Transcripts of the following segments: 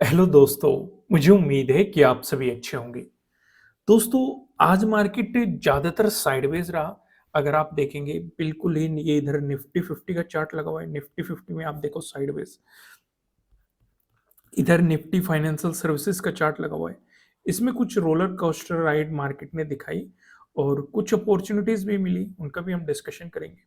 Hello दोस्तों। मुझे उम्मीद है कि आप सभी अच्छे होंगे। दोस्तों, आज मार्केट ज़्यादातर साइडवेज रहा। अगर आप देखेंगे बिल्कुल ही ये इधर निफ्टी 50 का चार्ट लगा हुआ है। निफ्टी 50 में आप देखो साइडवेज, इधर निफ्टी फाइनेंशियल सर्विसेज का चार्ट लगा हुआ है। इसमें कुछ रोलर कोस्टर राइड मार्केट ने दिखाई और कुछ अपॉर्चुनिटीज भी मिली, उनका भी हम डिस्कशन करेंगे।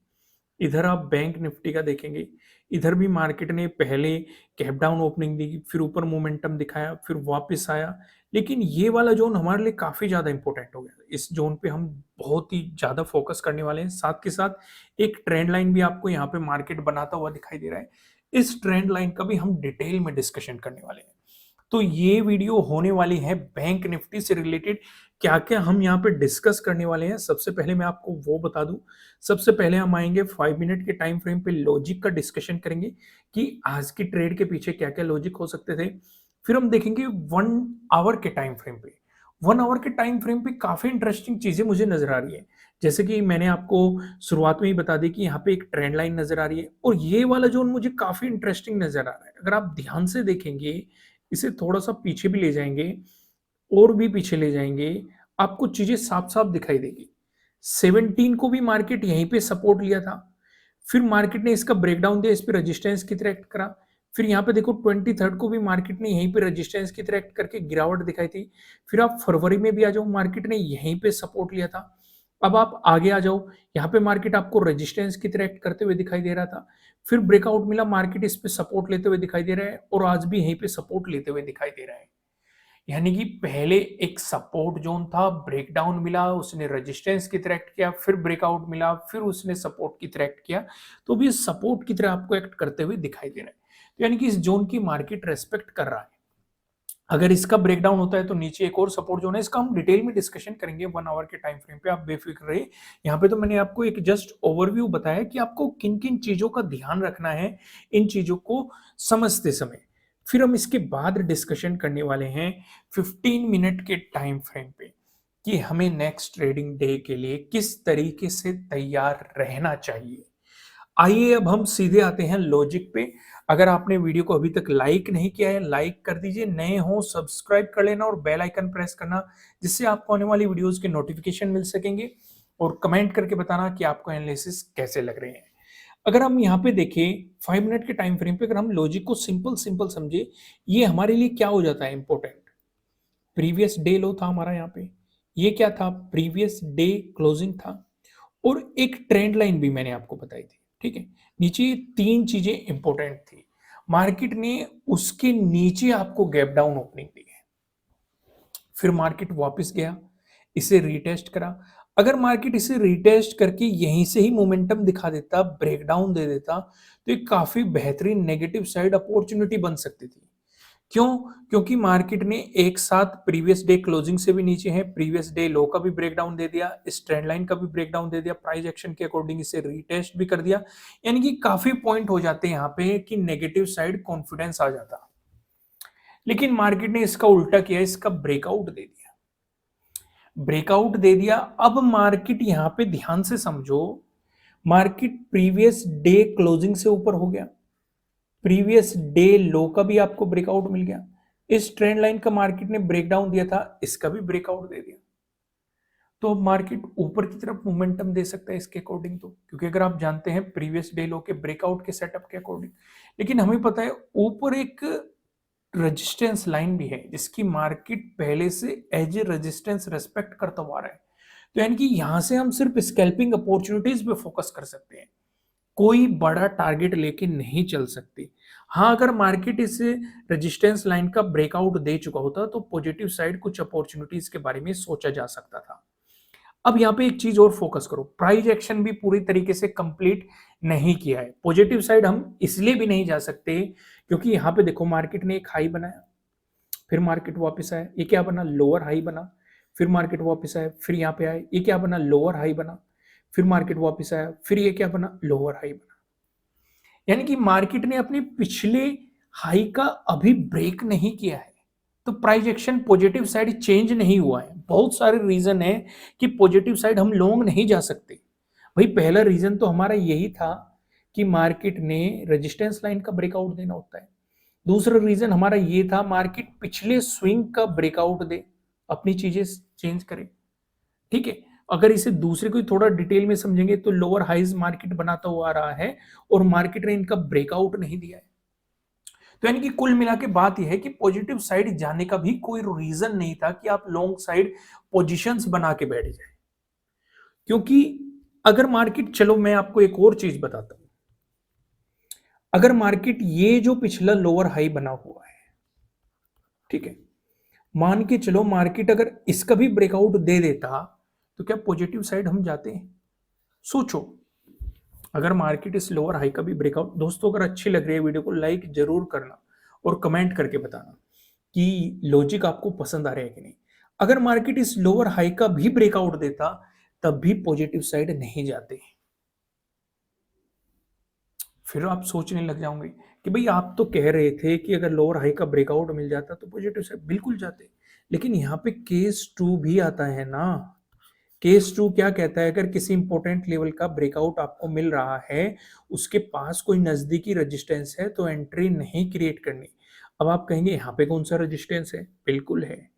इधर आप बैंक निफ्टी का देखेंगे, इधर भी मार्केट ने पहले कैप डाउन ओपनिंग दी, फिर ऊपर मोमेंटम दिखाया, फिर वापस आया। लेकिन ये वाला जोन हमारे लिए काफी ज्यादा इंपॉर्टेंट हो गया। इस जोन पे हम बहुत ही ज्यादा फोकस करने वाले हैं। साथ के साथ एक ट्रेंड लाइन भी आपको यहाँ पे मार्केट बनाता हुआ दिखाई दे रहा है। इस ट्रेंड लाइन का भी हम डिटेल में डिस्कशन करने वाले हैं। तो ये वीडियो होने वाली है बैंक निफ्टी से रिलेटेड। क्या क्या हम यहाँ पे डिस्कस करने वाले हैं, सबसे पहले मैं आपको वो बता दूं। सबसे पहले हम आएंगे 5 मिनट के टाइम फ्रेम पे, लॉजिक का डिस्कशन करेंगे कि आज की ट्रेड के पीछे क्या क्या लॉजिक हो सकते थे। फिर हम देखेंगे 1 आवर के टाइम फ्रेम पे। 1 आवर के टाइम फ्रेम पे काफी इंटरेस्टिंग चीजें मुझे नजर आ रही है। जैसे कि मैंने आपको शुरुआत में ही बता दी कि यहाँ पे एक ट्रेंड लाइन नजर आ रही है और ये वाला जोन मुझे काफी इंटरेस्टिंग नजर आ रहा है। अगर आप ध्यान से देखेंगे, इसे थोड़ा सा पीछे भी ले जाएंगे और भी पीछे ले जाएंगे, आपको चीजें साफ साफ दिखाई देगी। 17 को भी मार्केट यहीं पे सपोर्ट लिया था, फिर मार्केट ने इसका ब्रेकडाउन दिया, इस पे रेजिस्टेंस की तरह एक्ट करा। फिर यहाँ पे देखो 23 को भी मार्केट ने यहीं पे रेजिस्टेंस की तरह एक्ट करके गिरावट दिखाई थी। फिर आप फरवरी में भी आ जाओ, मार्केट ने यहीं पे सपोर्ट लिया था। अब आप आगे आ जाओ, यहाँ पे मार्केट आपको रेजिस्टेंस की तरह एक्ट करते हुए दिखाई दे रहा था। फिर ब्रेकआउट मिला, मार्केट इस पे सपोर्ट लेते हुए दिखाई दे रहा है और आज भी यहीं पे सपोर्ट लेते हुए दिखाई दे रहा है। यानी कि पहले एक सपोर्ट जोन था, ब्रेकडाउन मिला, उसने रेजिस्टेंस की तरह एक्ट किया, फिर ब्रेकआउट मिला, फिर उसने सपोर्ट की तरह एक्ट किया। तो भी सपोर्ट की तरह आपको एक्ट करते हुए दिखाई दे रहा है। तो यानी कि इस जोन की मार्केट रेस्पेक्ट कर रहा है। अगर इसका ब्रेकडाउन होता है तो नीचे एक और सपोर्ट जोन है, इसका हम डिटेल में डिस्कशन करेंगे 1 आवर के टाइम फ्रेम पे। आप बेफिक्र रहिए। यहाँ पे तो मैंने आपको एक जस्ट ओवरव्यू बताया कि आपको किन किन चीजों का ध्यान रखना है इन चीजों को समझते समय। फिर हम इसके बाद डिस्कशन करने वाले हैं 15 मिनट के टाइम फ्रेम पे कि हमें नेक्स्ट ट्रेडिंग डे के लिए किस तरीके से तैयार रहना चाहिए। आइए अब हम सीधे आते हैं लॉजिक पे। अगर आपने वीडियो को अभी तक लाइक नहीं किया है, लाइक कर दीजिए। नए हो सब्सक्राइब कर लेना और बेल आइकन प्रेस करना, जिससे आपको आने वाली वीडियोस के नोटिफिकेशन मिल सकेंगे। और कमेंट करके बताना कि आपको एनालिसिस कैसे लग रहे हैं। अगर हम यहाँ पे देखें 5 मिनट के टाइम फ्रेम पे, अगर हम लॉजिक को सिंपल सिंपल समझे, ये हमारे लिए क्या हो जाता है इंपॉर्टेंट। प्रीवियस डे लो था हमारा यहाँ पे, ये क्या था, प्रीवियस डे क्लोजिंग था। और एक ट्रेंड लाइन भी मैंने आपको बताई थी, ठीक है। नीचे ये 3 चीजें इंपॉर्टेंट थी। मार्केट ने उसके नीचे आपको गैप डाउन ओपनिंग दी है, फिर मार्केट वापस गया, इसे रीटेस्ट करा। अगर मार्केट इसे रीटेस्ट करके यहीं से ही मोमेंटम दिखा देता, ब्रेकडाउन दे देता, तो एक काफी बेहतरीन नेगेटिव साइड अपॉर्चुनिटी बन सकती थी। क्यों? क्योंकि मार्केट ने एक साथ प्रीवियस डे क्लोजिंग से भी नीचे है, प्रीवियस डे लो का भी ब्रेकडाउन दे दिया, इस ट्रेंड लाइन का भी ब्रेकडाउन दे दिया, प्राइस एक्शन के अकॉर्डिंग इसे रीटेस्ट भी कर दिया। यानी कि काफी पॉइंट हो जाते हैं यहाँ पे कि नेगेटिव साइड कॉन्फिडेंस आ जाता। लेकिन मार्केट ने इसका उल्टा किया, इसका ब्रेकआउट दे दिया। ब्रेकआउट दे दिया। अब मार्केट यहाँ पे ध्यान से समझो, मार्केट प्रीवियस डे क्लोजिंग से ऊपर हो गया, प्रीवियस डे लो का भी आपको ब्रेकआउट मिल गया। इस ट्रेंड लाइन का मार्केट ने ब्रेकडाउन दिया था, इसका भी ब्रेकआउट दे दिया। तो अब मार्केट ऊपर की तरफ मोमेंटम दे सकता है इसके अकॉर्डिंग, तो क्योंकि अगर आप जानते हैं प्रीवियस डे लो के ब्रेकआउट के सेटअप के अकॉर्डिंग। लेकिन हमें पता है ऊपर एक रेजिस्टेंस लाइन भी है जिसकी मार्केट पहले से एज ए रेजिस्टेंस रेस्पेक्ट करता हुआ आ रहा है। तो यानी कि यहां से हम सिर्फ स्कैल्पिंग अपॉर्चुनिटीज पे फोकस कर सकते हैं, कोई बड़ा टारगेट लेके नहीं चल सकती। हाँ, अगर मार्केट इस रेजिस्टेंस लाइन का ब्रेकआउट दे चुका होता तो पॉजिटिव साइड कुछ अपॉर्चुनिटीज के बारे में सोचा जा सकता था। अब यहाँ पे एक चीज और फोकस करो, प्राइस एक्शन भी पूरी तरीके से कंप्लीट नहीं किया है। पॉजिटिव साइड हम इसलिए भी नहीं जा सकते क्योंकि यहाँ पे देखो मार्केट ने एक हाई बनाया, फिर मार्केट वापस आया, ये क्या बना, लोअर हाई बना। फिर मार्केट वापस आया, फिर यहाँ पे आया, ये क्या बना, लोअर हाई बना। फिर मार्केट वापस आया, फिर ये क्या बना, लोअर हाई बना। यानी कि मार्केट ने अपने पिछले हाई का अभी ब्रेक नहीं किया है। तो price action positive side change नहीं हुआ है। बहुत सारे रीजन है कि पॉजिटिव साइड हम लॉन्ग नहीं जा सकते। भाई पहला रीजन तो हमारा यही था कि मार्केट ने रेजिस्टेंस लाइन का ब्रेकआउट देना होता है। दूसरा रीजन हमारा ये था, मार्केट पिछले स्विंग का ब्रेकआउट दे, अपनी चीजें चेंज करे। ठीक है, अगर इसे दूसरे को थोड़ा डिटेल में समझेंगे तो लोअर हाइज मार्केट बनाता हुआ आ रहा है और मार्केट ने इनका ब्रेकआउट नहीं दिया है। तो यानी कि कुल मिला के बात यह है कि पॉजिटिव साइड जाने का भी कोई रीजन नहीं था कि आप लॉन्ग साइड पोजीशंस बना के बैठ जाए। क्योंकि अगर मार्केट, चलो मैं आपको एक और चीज बताता हूं, अगर मार्केट ये जो पिछला लोअर हाई बना हुआ है, ठीक है, मान के चलो मार्केट अगर इसका भी ब्रेकआउट दे देता, तो क्या पॉजिटिव साइड हम जाते हैं? सोचो, अगर मार्केट इस लोअर हाई का भी ब्रेकआउट, दोस्तों अगर अच्छी लग रही है वीडियो को लाइक जरूर करना और कमेंट करके बताना कि लॉजिक आपको पसंद आ रहा है कि नहीं। अगर मार्केट इस लोअर हाई का भी ब्रेकआउट देता, तब भी पॉजिटिव साइड नहीं जाते। फिर आप सोचने लग जाओगे कि भाई आप तो कह रहे थे कि अगर लोअर हाई का ब्रेकआउट मिल जाता तो पॉजिटिव साइड बिल्कुल जाते। लेकिन यहाँ पे केस टू भी आता है ना। केस टू क्या कहता है, अगर किसी इंपॉर्टेंट लेवल का ब्रेकआउट आपको मिल रहा है, उसके पास कोई नजदीकी रेजिस्टेंस है, तो एंट्री नहीं क्रिएट करनी। अब आप कहेंगे यहाँ पे कौन सा रेजिस्टेंस है? बिल्कुल है,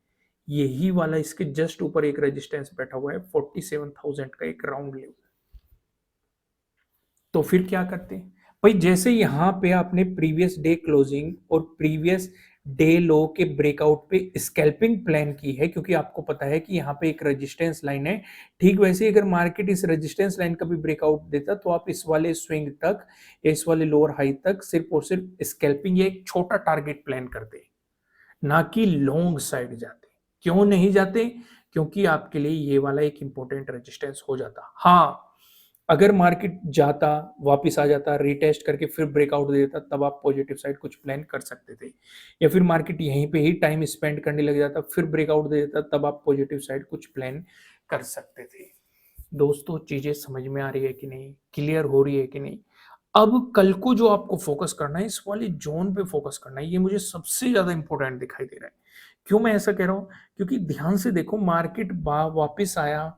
यही वाला, इसके जस्ट ऊपर एक रेजिस्टेंस बैठा हुआ है 47,000 का एक राउंड लेवल। तो फिर क्या करते हैं भाई, जैसे यहां पे आपने प्रीवियस डे क्लोजिंग और प्रीवियस डे लो के ब्रेकआउट पे स्कैल्पिंग प्लान की है, क्योंकि आपको पता है कि यहाँ पे एक रेजिस्टेंस लाइन है। ठीक वैसे अगर मार्केट इस रेजिस्टेंस लाइन का भी ब्रेकआउट देता, तो आप इस वाले स्विंग तक, इस वाले लोअर हाई तक सिर्फ और सिर्फ स्कैल्पिंग या एक छोटा टारगेट प्लान करते, ना कि लॉन्ग साइड जाते। क्यों नहीं जाते? क्योंकि आपके लिए ये वाला एक इंपॉर्टेंट रेजिस्टेंस हो जाता। हाँ, अगर मार्केट जाता, वापस आ जाता, रीटेस्ट करके फिर ब्रेकआउट दे देता, तब आप पॉजिटिव साइड कुछ प्लान कर सकते थे। या फिर मार्केट यहीं पे ही टाइम स्पेंड करने लग जाता, फिर ब्रेकआउट दे देता, तब आप पॉजिटिव साइड कुछ प्लान कर सकते थे। दोस्तों चीजें समझ में आ रही है कि नहीं, क्लियर हो रही है कि नहीं? अब कल को जो आपको फोकस करना है, इस वाली जोन पे फोकस करना है, ये मुझे सबसे ज्यादा इंपॉर्टेंट दिखाई दे रहा है। क्यों मैं ऐसा कह रहा हूं? क्योंकि ध्यान से देखो, मार्केट वापस आया,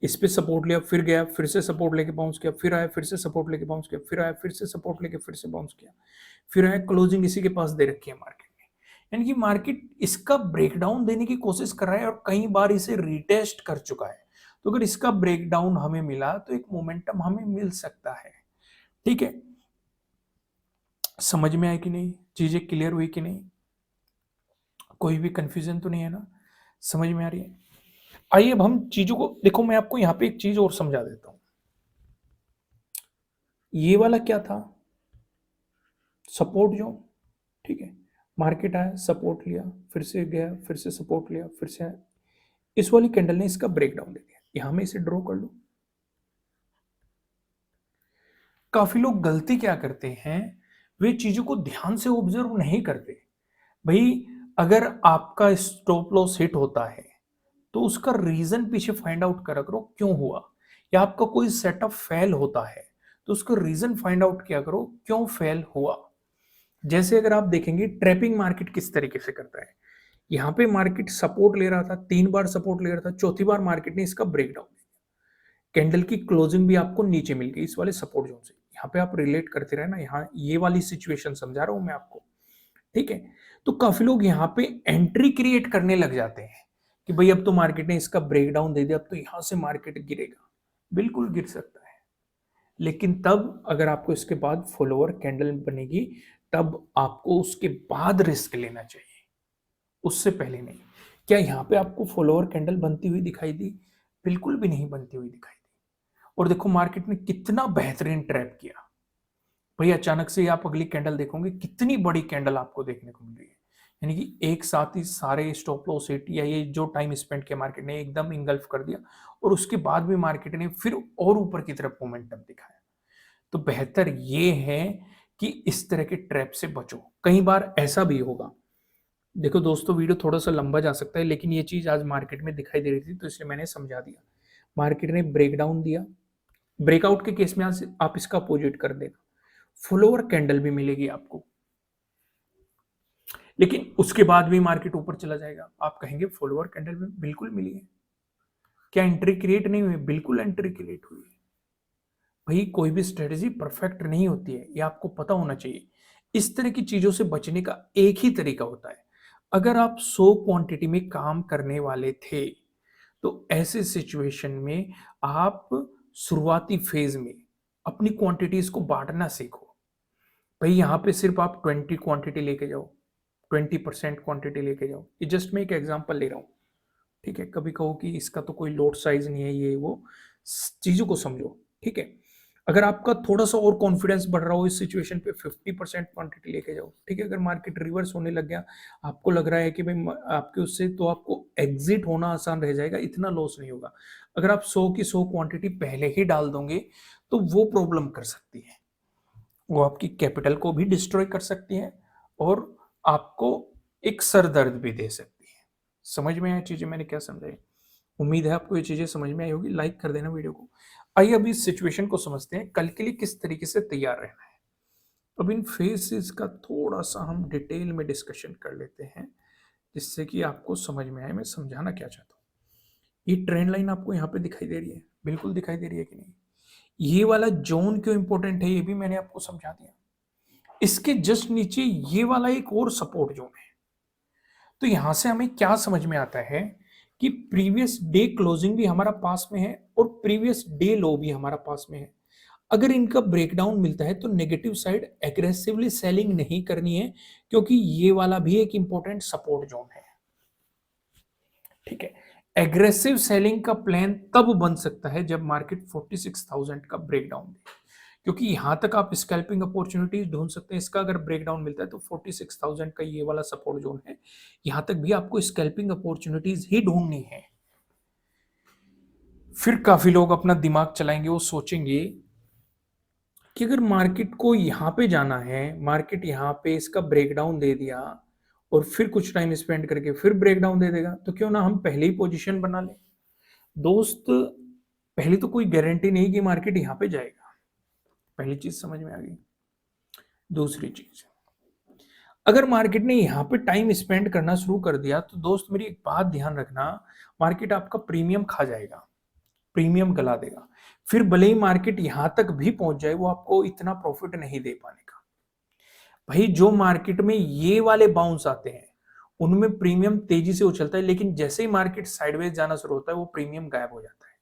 इस पे सपोर्ट लिया, फिर गया, फिर से सपोर्ट लेके बाउंस किया, फिर आया, फिर से सपोर्ट लेके बाउंस किया, फिर आया, फिर से सपोर्ट लेके फिर से बाउंस किया, फिर आया, क्लोजिंग इसी के पास दे रखी है मार्केट ने। यानी कि मार्केट इसका ब्रेकडाउन देने की कोशिश कर रहा है और कई बार इसे रिटेस्ट कर चुका है। तो अगर इसका ब्रेकडाउन हमें मिला, तो एक मोमेंटम हमें मिल सकता है। ठीक है, समझ में आए कि नहीं, चीजें क्लियर हुई कि नहीं, कोई भी कंफ्यूजन तो नहीं है ना, समझ में आ रही है? आइए अब हम चीजों को देखो, मैं आपको यहाँ पे एक चीज और समझा देता हूं। ये वाला क्या था? Support zone. ठीक है, मार्केट आया, सपोर्ट लिया, फिर से गया, फिर से सपोर्ट लिया, फिर से आया, इस वाली कैंडल ने इसका ब्रेकडाउन दे दिया। यहां में इसे ड्रॉ कर लो। काफी लोग गलती क्या करते हैं, वे चीजों को ध्यान से ऑब्जर्व नहीं करते। भाई, अगर आपका स्टॉप लॉस हिट होता है, तो उसका रीजन पीछे फाइंड आउट करा करो, क्यों हुआ। या आपका कोई सेटअप फेल होता है, तो उसका रीजन फाइंड आउट किया करो, क्यों फेल हुआ। जैसे अगर आप देखेंगे ट्रैपिंग मार्केट किस तरीके से करता है, यहाँ पे मार्केट सपोर्ट ले रहा था, 3 बार सपोर्ट ले रहा था, चौथी बार मार्केट ने इसका ब्रेकडाउन दिया, कैंडल की क्लोजिंग भी आपको नीचे मिल गई इस वाले सपोर्ट जोन से। यहाँ पे आप रिलेट करते रहे ना, यहाँ ये वाली सिचुएशन समझा रहा हूं मैं आपको। ठीक है, तो काफी लोग यहाँ पे एंट्री क्रिएट करने लग जाते हैं कि भाई अब तो मार्केट ने इसका ब्रेकडाउन दे दिया, अब तो यहां से मार्केट गिरेगा। बिल्कुल गिर सकता है, लेकिन तब अगर आपको इसके बाद फॉलोअर कैंडल बनेगी, तब आपको उसके बाद रिस्क लेना चाहिए, उससे पहले नहीं। क्या यहाँ पे आपको फॉलोअर कैंडल बनती हुई दिखाई दी? बिल्कुल भी नहीं बनती हुई दिखाई दी। और देखो मार्केट ने कितना बेहतरीन ट्रैप किया। भाई अचानक से आप अगली कैंडल देखोगे, कितनी बड़ी कैंडल आपको देखने को मिल रही है। यानी कि एक साथ ही सारे स्टॉप लॉस हिट या ये जो टाइम स्पेंड किया मार्केट ने एकदम इंगल्फ कर दिया, और उसके बाद भी मार्केट ने फिर और ऊपर की तरफ मोमेंटम दिखाया। तो बेहतर ये है कि इस तरह के ट्रैप से बचो। कई बार ऐसा भी होगा, देखो दोस्तों वीडियो थोड़ा सा लंबा जा सकता है, लेकिन ये चीज आज मार्केट में दिखाई दे रही थी, तो इसलिए मैंने समझा दिया। मार्केट ने ब्रेकडाउन दिया, ब्रेकआउट के केस में आज आप इसका अपोजिट कर देना, फ्लोर कैंडल भी मिलेगी आपको, लेकिन उसके बाद भी मार्केट ऊपर चला जाएगा। आप कहेंगे फॉलोअर कैंडल में बिल्कुल मिली है, क्या एंट्री क्रिएट नहीं हुई? बिल्कुल एंट्री क्रिएट हुई है। भाई कोई भी स्ट्रेटेजी परफेक्ट नहीं होती है, ये आपको पता होना चाहिए। इस तरह की चीजों से बचने का एक ही तरीका होता है। अगर आप 100 क्वांटिटी में काम करने वाले थे, तो ऐसे सिचुएशन में आप शुरुआती फेज में अपनी क्वांटिटीज को बांटना सीखो। भाई यहाँ पे सिर्फ आप 20 क्वांटिटी लेके जाओ, 20% क्वांटिटी लेके जाओ। ये जस्ट मैं एक एग्जांपल ले रहा हूँ, ठीक है। कभी कहो कि इसका तो कोई लोड साइज नहीं है, ये वो, चीजों को समझो, ठीक है। अगर आपका थोड़ा सा और कॉन्फिडेंस बढ़ रहा हो इस सिचुएशन पे, 50% क्वांटिटी लेके जाओ, ठीक है। अगर मार्केट रिवर्स होने लग गया, आपको लग रहा है कि भाई आपके उससे तो आपको एग्जिट होना आसान रह जाएगा, इतना लॉस नहीं होगा। अगर आप 100 की 100 क्वांटिटी पहले ही डाल दोगे तो वो प्रॉब्लम कर सकती है, वो आपकी कैपिटल को भी डिस्ट्रॉय कर सकती है और आपको एक सर दर्द भी दे सकती है। समझ में आया चीजें मैंने क्या समझाई? उम्मीद है आपको ये चीजें समझ में आई होगी। लाइक कर देना वीडियो को। आइए अभी इस सिचुएशन को समझते हैं, कल के लिए किस तरीके से तैयार रहना है। अब इन फेसेस का थोड़ा सा हम डिटेल में डिस्कशन कर लेते हैं, जिससे कि आपको समझ में आए मैं समझाना क्या चाहता हूँ। ये ट्रेंड लाइन आपको यहाँ पे दिखाई दे रही है, बिल्कुल दिखाई दे रही है कि नहीं? ये वाला जोन क्यों इंपॉर्टेंट है ये भी मैंने आपको समझा दिया। इसके जस्ट नीचे ये वाला एक और सपोर्ट जोन है। तो यहां से हमें क्या समझ में आता है कि प्रीवियस डे क्लोजिंग भी हमारा पास में है और प्रीवियस डे लो भी हमारा पास में है। अगर इनका ब्रेकडाउन मिलता है तो नेगेटिव साइड एग्रेसिवली सेलिंग नहीं करनी है, क्योंकि ये वाला भी एक इंपॉर्टेंट सपोर्ट जोन है, ठीक है। एग्रेसिव सेलिंग का प्लान तब बन सकता है जब मार्केट 46,000 का ब्रेकडाउन दे, क्योंकि यहां तक आप स्कैल्पिंग अपॉर्चुनिटीज ढूंढ सकते हैं। इसका अगर ब्रेकडाउन मिलता है तो 46,000 का ये वाला सपोर्ट जोन है, यहां तक भी आपको स्कैल्पिंग अपॉर्चुनिटीज ही ढूंढनी है। फिर काफी लोग अपना दिमाग चलाएंगे, वो सोचेंगे कि अगर मार्केट को यहां पे जाना है, मार्केट यहां पे इसका ब्रेकडाउन दे दिया और फिर कुछ टाइम स्पेंड करके फिर ब्रेकडाउन दे देगा, तो क्यों ना हम पहले ही पोजीशन बना लें। दोस्त, पहली तो कोई गारंटी नहीं कि मार्केट यहां पे जाएगा, पहली चीज समझ में आ गई। दूसरी चीज, अगर मार्केट ने यहां पे टाइम स्पेंड करना शुरू कर दिया तो दोस्त मेरी एक बात ध्यान रखना, मार्केट आपका प्रीमियम खा जाएगा, प्रीमियम गला देगा। फिर भले ही मार्केट यहां तक भी पहुंच जाए, वो आपको इतना प्रॉफिट नहीं दे पाने का। भाई जो मार्केट में ये वाले बाउंस आते हैं उनमें प्रीमियम तेजी से उछलता है, लेकिन जैसे ही मार्केट साइडवेज जाना शुरू होता है वो प्रीमियम गायब हो जाता है।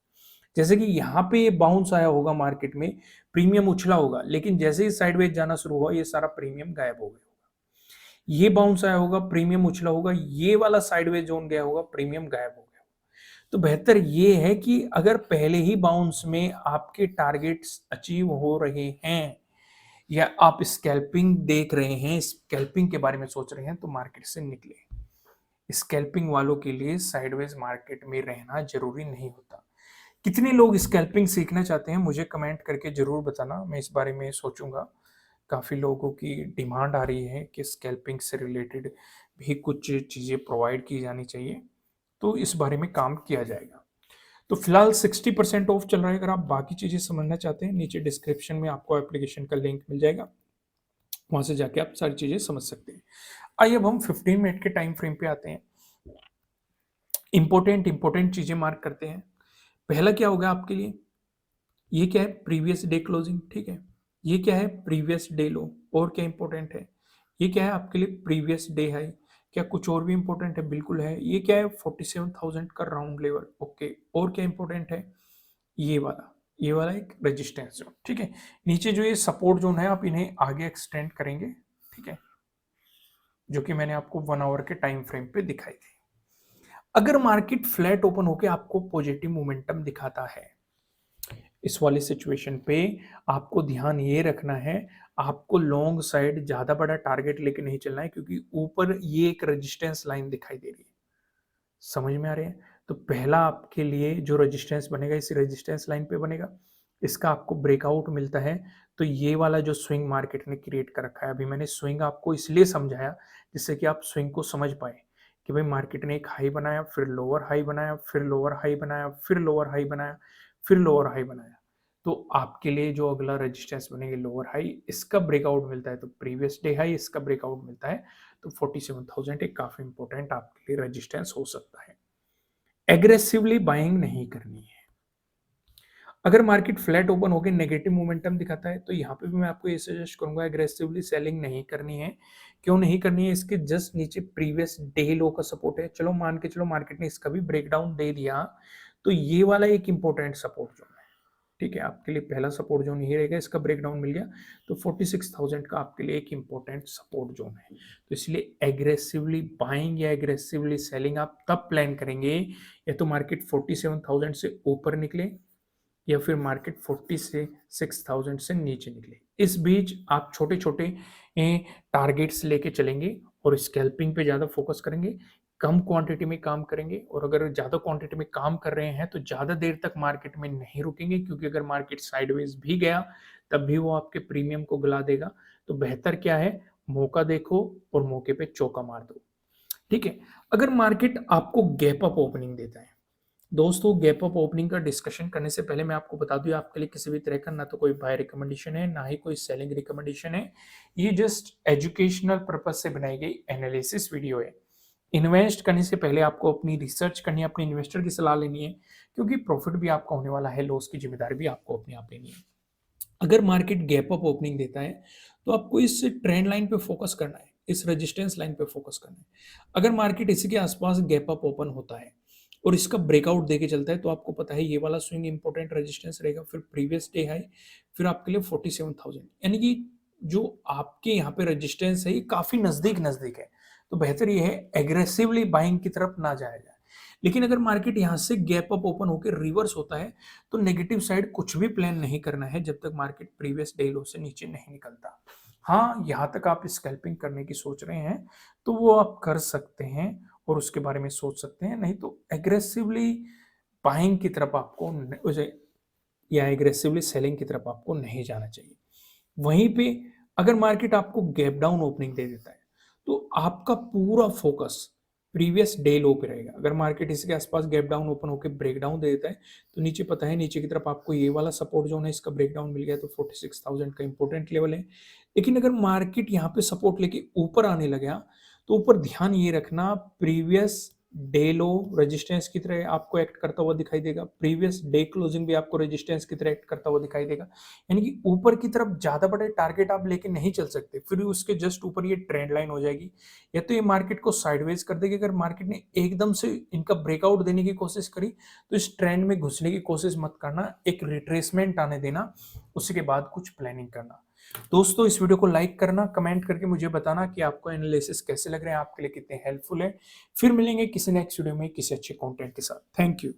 जैसे कि यहाँ पे ये बाउंस आया होगा मार्केट में, प्रीमियम उछला होगा, लेकिन जैसे ही साइडवेज जाना शुरू हुआ ये सारा प्रीमियम गायब हो गया होगा। ये बाउंस आया होगा, प्रीमियम उछला होगा, ये वाला साइडवेज जोन गया होगा, प्रीमियम गायब हो गया। तो बेहतर ये है कि अगर पहले ही बाउंस में आपके टारगेट्स अचीव हो रहे हैं या आप स्कैल्पिंग देख रहे हैं, स्कैल्पिंग के बारे में सोच रहे हैं, तो मार्केट से निकले। स्कैल्पिंग वालों के लिए साइडवेज मार्केट में रहना जरूरी नहीं होता। कितने लोग स्कैल्पिंग सीखना चाहते हैं मुझे कमेंट करके जरूर बताना, मैं इस बारे में सोचूंगा। काफ़ी लोगों की डिमांड आ रही है कि स्कैल्पिंग से रिलेटेड भी कुछ चीज़ें प्रोवाइड की जानी चाहिए, तो इस बारे में काम किया जाएगा। तो फिलहाल 60% ऑफ चल रहा है। अगर आप बाकी चीज़ें समझना चाहते हैं, नीचे डिस्क्रिप्शन में आपको एप्लीकेशन का लिंक मिल जाएगा, वहां से जाके आप सारी चीज़ें समझ सकते हैं। आइए अब हम 15 मिनट के टाइम फ्रेम पे आते हैं। इंपॉर्टेंट चीज़ें मार्क करते हैं। पहला क्या होगा आपके लिए, ये क्या है, प्रीवियस डे क्लोजिंग, ठीक है। ये क्या है, प्रीवियस डे लो। और क्या इंपॉर्टेंट है, ये क्या है आपके लिए, प्रीवियस डे हाई। क्या कुछ और भी इंपॉर्टेंट है, बिल्कुल है। ये क्या है, 47,000 का राउंड लेवल, ओके। और क्या इंपॉर्टेंट है, ये वाला एक रेजिस्टेंस जोन, ठीक है। नीचे जो ये सपोर्ट जोन है आप इन्हें आगे एक्सटेंड करेंगे, ठीक है, जो कि मैंने आपको 1 आवर के टाइम फ्रेम पे दिखाई थी। अगर मार्केट फ्लैट ओपन होकर आपको पॉजिटिव मोमेंटम दिखाता है, इस वाली सिचुएशन पे आपको ध्यान ये रखना है, आपको लॉन्ग साइड ज्यादा बड़ा टारगेट लेके नहीं चलना है, क्योंकि ऊपर ये एक रेजिस्टेंस लाइन दिखाई दे रही है। समझ में आ रहे हैं? तो पहला आपके लिए जो रेजिस्टेंस बनेगा इस रेजिस्टेंस लाइन पे बनेगा। इसका आपको ब्रेकआउट मिलता है तो ये वाला जो स्विंग मार्केट ने क्रिएट कर रखा है, अभी मैंने स्विंग आपको इसलिए समझाया जिससे कि आप स्विंग को समझ पाए कि भाई मार्केट ने एक हाई बनाया, फिर लोअर हाई बनाया, फिर लोअर हाई बनाया, फिर लोअर हाई बनाया, फिर लोअर हाई बनाया। तो आपके लिए जो अगला रेजिस्टेंस बनेगा लोअर हाई, इसका ब्रेकआउट मिलता है तो प्रीवियस डे हाई, इसका ब्रेकआउट मिलता है तो 47,000 एक काफी इंपॉर्टेंट आपके लिए रेजिस्टेंस हो सकता है। एग्रेसिवली बाइंग नहीं करनी है। अगर मार्केट फ्लैट ओपन होकर नेगेटिव मोमेंटम दिखाता है तो यहाँ पे भी मैं आपको ये सजेस्ट करूंगा एग्रेसिवली सेलिंग नहीं करनी है। क्यों नहीं करनी है? इसके जस्ट नीचे प्रीवियस डे लो का सपोर्ट है। चलो मान के चलो मार्केट ने इसका भी ब्रेकडाउन दे दिया तो ये वाला एक इंपॉर्टेंट सपोर्ट जोन है। ठीक है, आपके लिए पहला सपोर्ट जोन यही रहेगा। इसका ब्रेकडाउन मिल गया तो 46,000 का आपके लिए एक इंपॉर्टेंट सपोर्ट जोन है। तो इसलिए एग्रेसिवली बाइंग या एग्रेसिवली सेलिंग आप तब प्लान करेंगे या तो मार्केट 47,000 से ऊपर निकले या फिर मार्केट 46,000 से नीचे निकले। इस बीच आप छोटे छोटे टारगेट्स लेके चलेंगे और स्कैल्पिंग पे ज़्यादा फोकस करेंगे, कम क्वांटिटी में काम करेंगे। और अगर ज़्यादा क्वांटिटी में काम कर रहे हैं तो ज़्यादा देर तक मार्केट में नहीं रुकेंगे, क्योंकि अगर मार्केट साइडवेज भी गया तब भी वो आपके प्रीमियम को गला देगा। तो बेहतर क्या है, मौका देखो और मौके पे चौका मार दो। ठीक है, अगर मार्केट आपको गैप अप ओपनिंग देता है, दोस्तों गैप अप ओपनिंग का डिस्कशन करने से पहले मैं आपको बता दूं आपके लिए किसी भी तरह का ना तो कोई बाय रिकमेंडेशन है ना ही कोई सेलिंग रिकमेंडेशन है। ये जस्ट एजुकेशनल पर्पज से बनाई गई एनालिसिस वीडियो है। इन्वेस्ट करने से पहले आपको अपनी रिसर्च करनी है, अपने इन्वेस्टर की सलाह लेनी है, क्योंकि प्रॉफिट भी आपका होने वाला है, लॉस की जिम्मेदारी भी आपको अपने आप लेनी है। अगर मार्केट गैप अप ओपनिंग देता है तो आपको इस ट्रेंड लाइन पे फोकस करना है, इस रेजिस्टेंस लाइन पे फोकस करना है। अगर मार्केट इसी के आसपास गैप अप ओपन होता है और इसका ब्रेकआउट देके चलता है तो आपको पता है ये वाला स्विंग इंपॉर्टेंट रेजिस्टेंस रहेगा, फिर प्रीवियस डे हाई, फिर आपके लिए 47,000, यानी कि जो आपके यहाँ पे रेजिस्टेंस है ये काफी नजदीक नजदीक है। तो बेहतर ये है एग्रेसिवली बाइंग की तरफ ना जाया जाए। लेकिन अगर मार्केट यहाँ से गैप अप ओपन होकर रिवर्स होता है तो नेगेटिव साइड कुछ भी प्लान नहीं करना है जब तक मार्केट प्रीवियस डे लो से नीचे नहीं निकलता। हाँ, यहाँ तक आप स्कैल्पिंग करने की सोच रहे हैं तो वो आप कर सकते हैं और उसके बारे में सोच सकते हैं, नहीं तो एग्रेसिवली बाइंग की तरफ आपको या एग्रेसिवली सेलिंग की तरफ आपको नहीं जाना चाहिए। वहीं पे अगर मार्केट आपको गैप डाउन ओपनिंग दे देता है तो आपका पूरा फोकस प्रीवियस डे लो पे रहेगा। अगर मार्केट इसके आसपास गैप डाउन ओपन होकर ब्रेक डाउन दे देता है तो नीचे पता है नीचे की तरफ आपको ये वाला सपोर्ट जोन है, इसका ब्रेक डाउन मिल गया तो 46,000 का इंपॉर्टेंट लेवल है। लेकिन अगर मार्केट यहाँ पे सपोर्ट लेके ऊपर आने लगा तो ऊपर ध्यान ये रखना प्रीवियस डे लो रेजिस्टेंस की तरह आपको एक्ट करता हुआ दिखाई देगा, प्रीवियस डे क्लोजिंग भी आपको रेजिस्टेंस की तरह एक्ट करता हुआ दिखाई देगा। यानी कि ऊपर की तरफ ज्यादा बड़े टारगेट आप लेके नहीं चल सकते, फिर उसके जस्ट ऊपर ये ट्रेंड लाइन हो जाएगी या तो ये मार्केट को साइडवेज कर देगी। अगर मार्केट ने एकदम से इनका ब्रेकआउट देने की कोशिश करी तो इस ट्रेंड में घुसने की कोशिश मत करना, एक रिट्रेसमेंट आने देना, उसके बाद कुछ प्लानिंग करना। दोस्तों इस वीडियो को लाइक करना, कमेंट करके मुझे बताना कि आपको एनालिसिस कैसे लग रहे हैं, आपके लिए कितने हेल्पफुल है। फिर मिलेंगे किसी नेक्स्ट वीडियो में किसी अच्छे कंटेंट के साथ। Thank you.